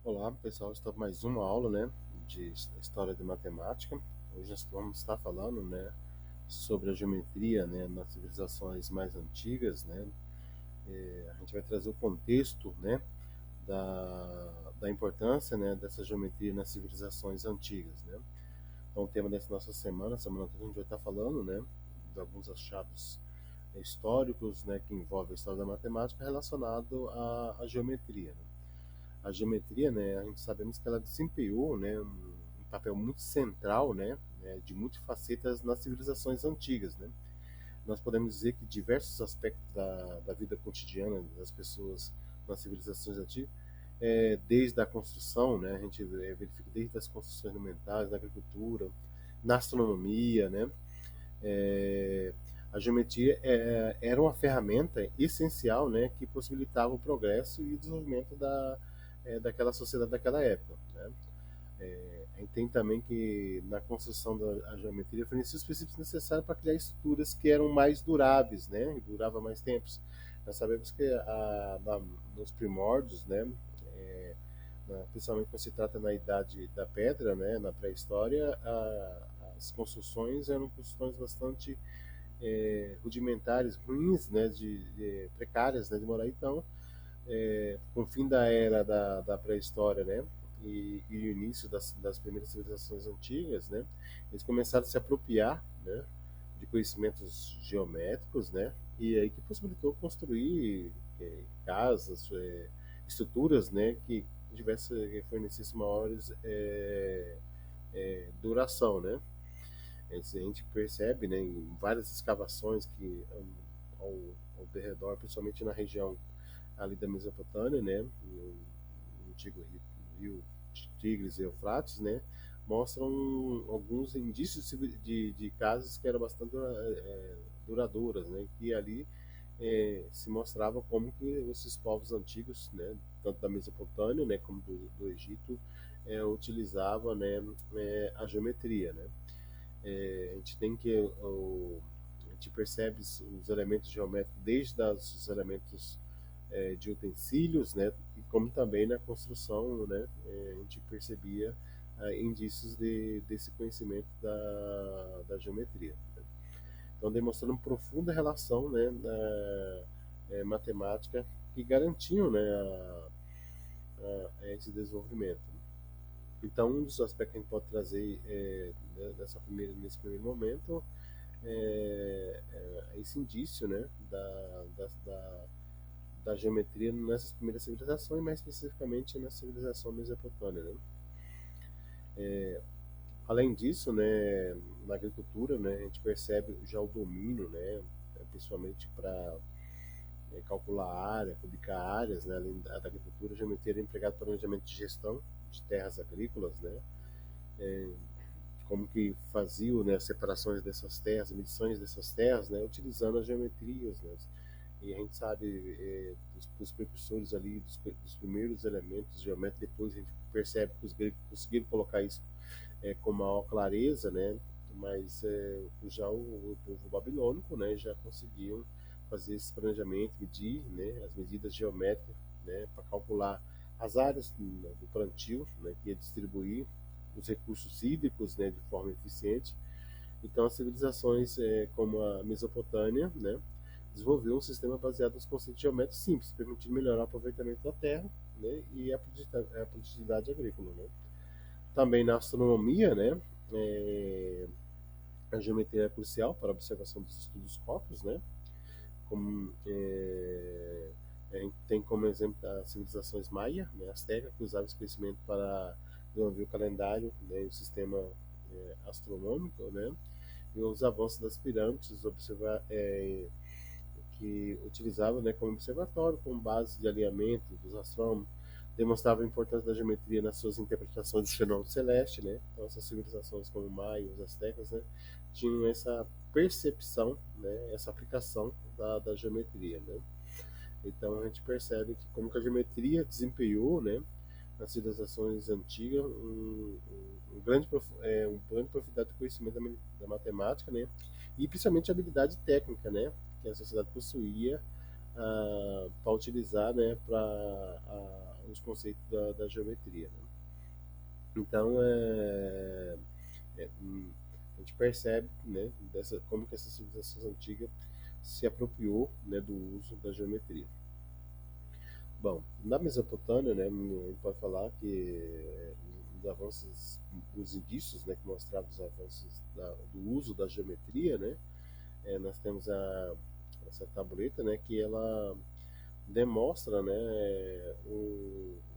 Olá, pessoal. Está mais uma aula, né, de história de matemática. Hoje nós vamos estar falando, né, sobre a geometria, né, nas civilizações mais antigas, né. A gente vai trazer o contexto, né, da importância, né, dessa geometria nas civilizações antigas, né. Então, o tema dessa nossa semana toda a gente vai estar falando, né, de alguns achados históricos, né, que envolvem a história da matemática relacionado à geometria, né. A geometria, né, a gente sabemos que ela desempenhou, né, um papel muito central, né, de multifacetas nas civilizações antigas, né. Nós podemos dizer que diversos aspectos da vida cotidiana das pessoas nas civilizações antigas, desde a construção, né, a gente verifica desde as construções elementares, na agricultura, na astronomia, né, é, a geometria era uma ferramenta essencial, né, que possibilitava o progresso e o desenvolvimento daquela sociedade daquela época, né. A gente tem também que na construção da geometria fornecia os princípios necessários para criar estruturas que eram mais duráveis, né, e durava mais tempos. Nós sabemos que nos primórdios, né, é, principalmente quando se trata na idade da pedra, né, na pré-história, as construções eram construções bastante rudimentares, ruins, né, precárias, né, de morar. Então, com o fim da era da pré-história, né, e o início das primeiras civilizações antigas, né, eles começaram a se apropriar, né, de conhecimentos geométricos, né, e aí que possibilitou construir casas, estruturas, né, que tivesse fornecesse maiores duração, né. A gente percebe, né, em várias escavações que ao, ao derredor, principalmente na região ali da Mesopotâmia, né, no antigo rio Tigres e Eufrates, né, mostram alguns indícios de casas que eram bastante duradouras, né, que ali se mostrava como que esses povos antigos, né, tanto da Mesopotâmia, né, como do Egito, utilizavam, né, a geometria, né. A gente tem que a gente percebe os elementos geométricos desde os elementos de utensílios, né, e como também na construção, né, a gente percebia indícios desse conhecimento da geometria, né. Então, demonstrando uma profunda relação, né, matemática que garantiam, né, a esse desenvolvimento. Então, um dos aspectos que a gente pode trazer nesse primeiro momento esse indício, né, da geometria nessas primeiras civilizações, mais especificamente na civilização mesopotâmica, né? Além disso, né, na agricultura, né, a gente percebe já o domínio, né, principalmente para calcular a área, publicar áreas, né, além da agricultura, a geometria era empregada para planejamento de gestão de terras agrícolas, né, como que faziam, né, as separações dessas terras, medições dessas terras, né, utilizando as geometrias, né. E a gente sabe dos precursores ali, dos primeiros elementos geométricos, depois a gente percebe que os gregos conseguiram colocar isso com maior clareza, né, mas já o povo babilônico, né, já conseguiam fazer esse planejamento, medir, né, as medidas geométricas, né, para calcular as áreas do plantio, né, que ia distribuir os recursos hídricos, né, de forma eficiente. Então, as civilizações como a Mesopotâmia, né, desenvolveu um sistema baseado nos conceitos geométricos simples, permitindo melhorar o aproveitamento da terra, né, e a produtividade agrícola, né. Também na astronomia, né, é, a geometria é crucial para a observação dos estudos cósmicos, né, como a gente tem como exemplo as civilizações maia, né, azteca, que usavam esse conhecimento para desenvolver o calendário, né, e o sistema astronômico, né, e os avanços das pirâmides, observar que utilizava, né, como observatório, como base de alinhamento dos astrônomos, demonstrava a importância da geometria nas suas interpretações dos fenômenos celestes, né? Então essas civilizações como Maia, os astecas, né, tinham essa percepção, né, essa aplicação da geometria, né? Então a gente percebe que como que a geometria desempenhou, né, nas civilizações antigas um grande profundidade de conhecimento da matemática, né, e principalmente a habilidade técnica, né, que a sociedade possuía para utilizar, né, para os conceitos da geometria, né? Então, a gente percebe, né, como que essa civilização antiga se apropriou, né, do uso da geometria. Bom, na Mesopotâmia, né, a gente pode falar que os avanços, os indícios, né, que mostravam os avanços do uso da geometria, né, nós temos essa tabuleta, né, que ela demonstra, né,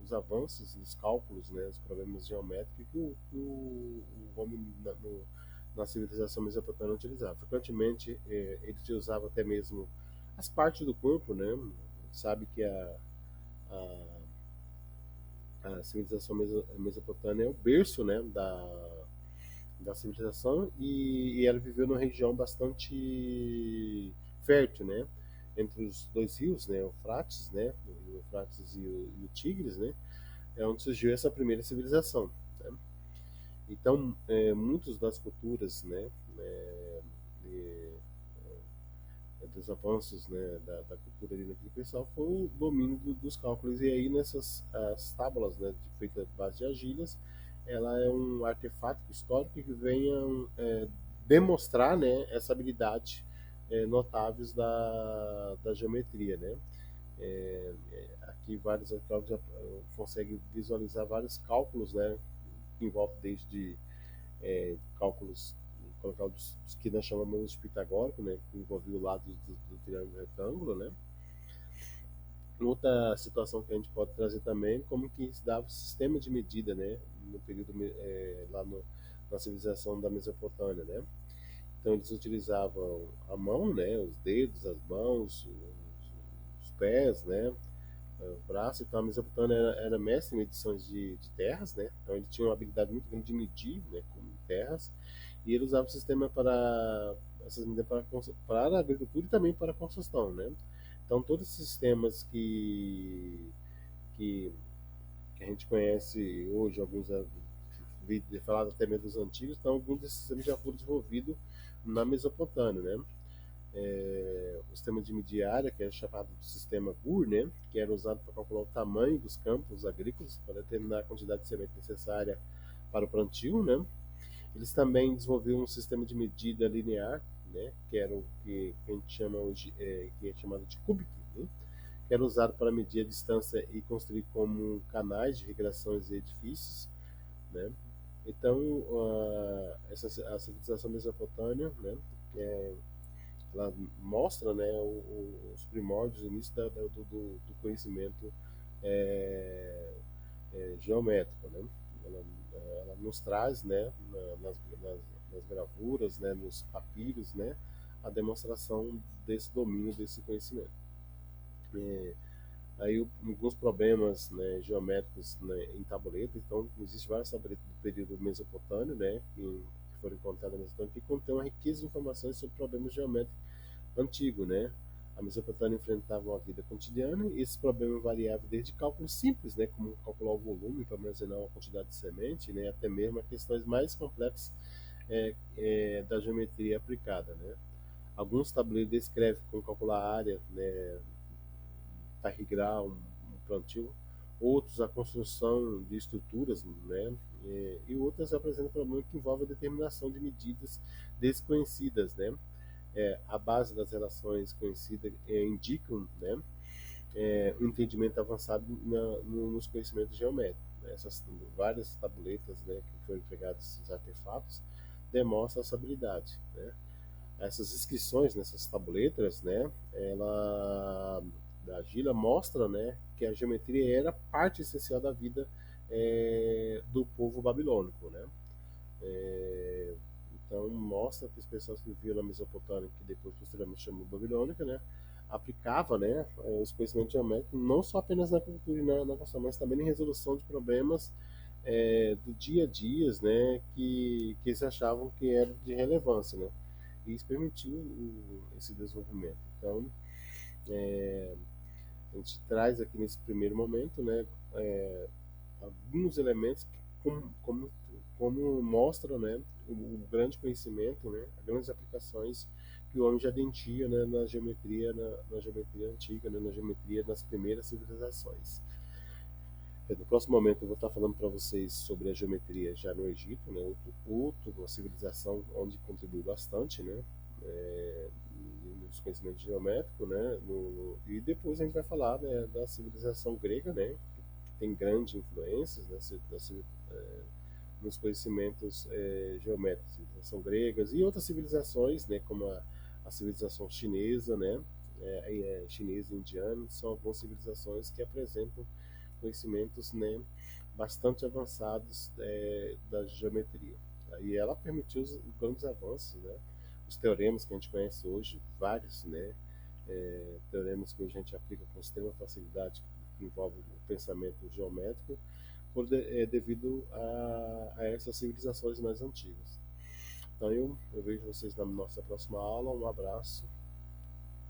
os avanços nos cálculos, né, os problemas geométricos que o homem na civilização mesopotâmica utilizava. Frequentemente, eles usavam até mesmo as partes do corpo, né? Sabe que a, a civilização mesopotâmica é o berço, né, da civilização e ela viveu numa região bastante fértil, né, entre os dois rios, né, o Eufrates e o Tigres, né, é onde surgiu essa primeira civilização, né? Então, muitas das culturas, né, e, dos avanços, né, da cultura ali naquele pessoal foi o domínio dos cálculos. E aí nessas as tábuas, né, feitas à base de argilhas, ela é um artefato histórico que venha demonstrar, né, essa habilidade notáveis da geometria, né? Aqui vários arqueólogos conseguem visualizar vários cálculos, né, que envolve desde cálculos, colocar os que nós chamamos de pitagórico, né, que envolvia o lado do triângulo retângulo, né. Outra situação que a gente pode trazer também, como que se dava o sistema de medida, né, no período lá na civilização da Mesopotâmia, né. Então eles utilizavam a mão, né, os dedos, as mãos, os pés, né, o braço. Então a Mesopotâmia era mestre em medições de terras, né. Então ele tinha uma habilidade muito grande de medir, né, com terras, e ele usava o sistema para essas medidas para a agricultura e também para a construção, né? Então todos esses sistemas que, que a gente conhece hoje, alguns falados até mesmo dos antigos, então alguns desses sistemas já foram desenvolvidos na Mesopotâmia, né? O sistema de medir área, que é chamado de sistema Gur, né? Que era usado para calcular o tamanho dos campos agrícolas, para determinar a quantidade de semente necessária para o plantio, né? Eles também desenvolveram um sistema de medida linear, né, que era o que a gente chama hoje, que é chamado de cúbico, né, que era usado para medir a distância e construir como canais de irrigações e edifícios, né. Então, a civilização mesopotâmia, né, é, ela mostra, né, os primórdios, o início do conhecimento é, geométrico, né? Ela, ela nos traz, né, nas gravuras, né, nos papiros, né, a demonstração desse domínio, desse conhecimento. É, aí alguns problemas, né, geométricos, né, em tabuletas. Então existem vários tabuletas do período mesopotâmio, né, que foram encontrados na Mesopotâmia, que contém uma riqueza de informações sobre problemas geométricos antigo, né? A Mesopotâmia enfrentava uma vida cotidiana e esses problemas variavam desde cálculos simples, né, como calcular o volume para armazenar uma quantidade de semente, né, até mesmo a questões mais complexas da geometria aplicada, né? Alguns tabuleiros descrevem como calcular a área, né, para irrigar um plantio, outros a construção de estruturas, né, e outras apresentam problemas que envolvem a determinação de medidas desconhecidas, né. A base das relações conhecidas indicam, né, um entendimento avançado nos conhecimentos geométricos, né? Essas várias tabuletas, né, que foram empregados esses artefatos demonstram essa habilidade, né? Essas inscrições nessas tabuletas, né, ela da argila mostra, né, que a geometria era parte essencial da vida do povo babilônico, né? É, então mostra que as pessoas que viviam na Mesopotâmia, que depois posteriormente chamou Babilônica, né, aplicava, né, os conhecimentos geométricos não só apenas na cultura e na construção, mas também em resolução de problemas do dia a dia, né, que eles achavam que era de relevância, né, e isso permitiu esse desenvolvimento. Então, a gente traz aqui nesse primeiro momento, né, alguns elementos que, como mostram, né, o grande conhecimento, né, as grandes aplicações que o homem já dentia, né, na geometria antiga, né, na geometria das primeiras civilizações. No próximo momento eu vou estar falando para vocês sobre a geometria já no Egito, né? Outro, uma civilização onde contribuiu bastante, né? É, nos conhecimentos geométricos, né? E depois a gente vai falar, né, da civilização grega, né? Que tem grandes influências, né? Nos conhecimentos geométricos, civilização gregas e outras civilizações, né? Como a civilização chinesa, né? Chinesa e indiana, são algumas civilizações que apresentam conhecimentos, né, bastante avançados da geometria. E ela permitiu os grandes avanços, né? Os teoremas que a gente conhece hoje, vários, né? Teoremas que a gente aplica com extrema facilidade, que envolvem o pensamento geométrico, devido a essas civilizações mais antigas. Então eu vejo vocês na nossa próxima aula. Um abraço